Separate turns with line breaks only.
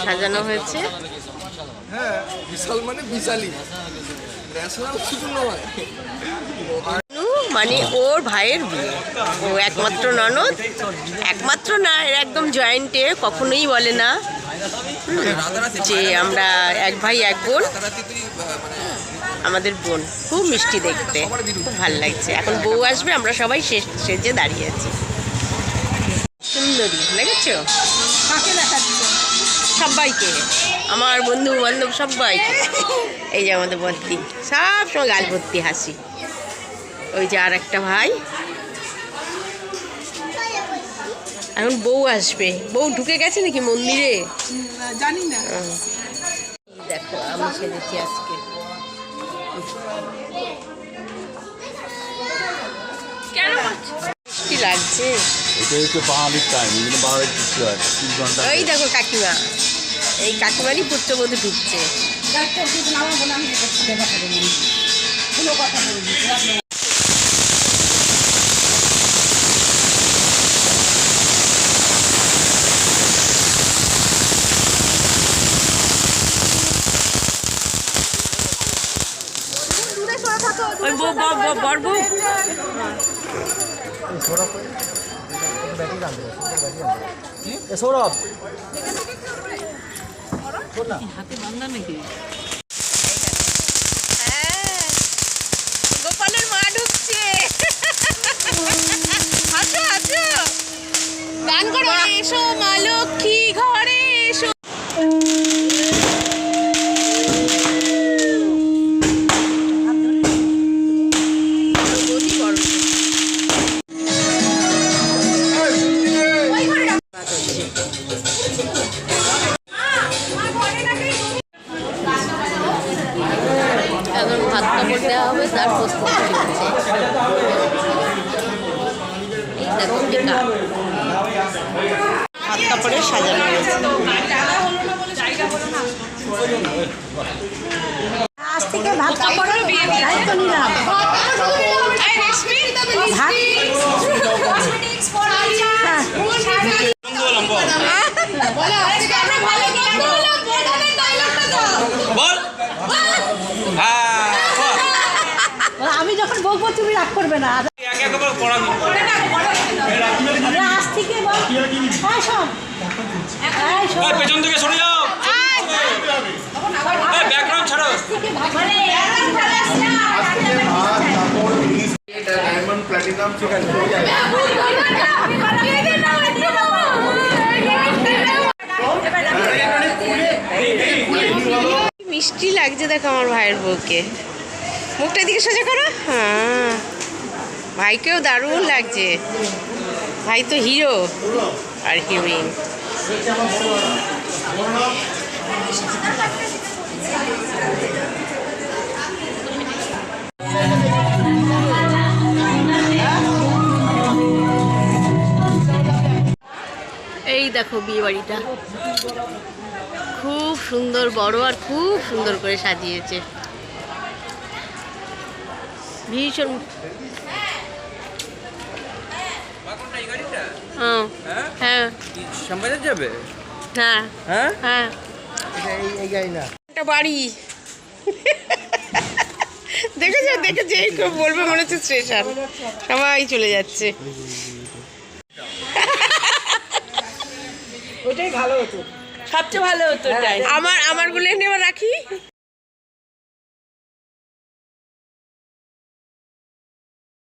সাজানো হয়েছে।
হ্যাঁ, বিশাল মানে বিশালই, ন্যাশনাল কিছু নয়।
মানে ওর ভাইয়ের বিয়ে, ও একমাত্র ননদ, একমাত্র না, এর একদম জয়েন্টে, কখনোই বলে না যে আমরা এক ভাই এক বোন। আমাদের বোন খুব মিষ্টি দেখতে, খুব ভালো লাগছে। এখন বউ আসবে, আমরা সবাই সেজে দাঁড়িয়ে আছি। সুন্দরী লেগেছো?
কাকে দেখাচ্ছ?
সবাইকে, আমার বন্ধু বান্ধব সবাইকে। এই যে আমাদের ভর্তি, সব সময় গাল ভর্তি হাসি। ওই যে আর একটা ভাই, এখন বউ আসবে। বউ ঢুকে গেছে নাকি মন্দিরে
জানি না।
দেখো আমি সেজেছি আজকে। কেন কি লাগছে? ওই দেখো কাকিমা, এই কাকিমারই পুত্রবধূ ঢুকছে। ওই বড়বু
সৌরভ
হাতে বান্ধা নাকি?
গোপালের মা ঢুকছে। হাসো হাসো, গান করো, এসো মা লক্ষ্মী ঘরে এসো। এখন ভাত কাপড় দেওয়া হবে, তার প্রস্তুতি চলছে। এই দেখো পিকআপ, ভাত কাপড়ে সাজানো হয়েছে।
আজ থেকে ভাত কাপড়ের দায়িত্ব নিলাম। আমি যখন বলবো তুমি রাগ করবে না। আজ থেকে
পেছন থেকে সরে যাও, ব্যাকগ্রাউন্ড ছাড়ো।
ডায়মন্ড প্ল্যাটিনাম ঠিক আছে।
মিষ্টি লাগছে দেখো আমার ভাইয়ের বউকে। মুখটা দিকে সোজা করো। হ্যাঁ, ভাইকেও দারুণ লাগছে। ভাই তো হিরো আর হিরোইন। এই দেখো বিয়ে বাড়িটা খুব সুন্দর, বড় আর খুব সুন্দর করে সাজিয়েছে। ভীষণ। হ্যাঁ
শ্যামবাজার যাবে?
হ্যাঁ
হ্যাঁ
হ্যাঁ,
এই গাড়ি না,
একটা বাড়ি। দেখেছো দেখেছো, এই বলবে মনে হচ্ছে স্টেশন, সবাই চলে যাচ্ছে।
ওটাই ভালো হতো,
সবচেয়ে ভালো হতো। আমারগুলো এনে রাখি।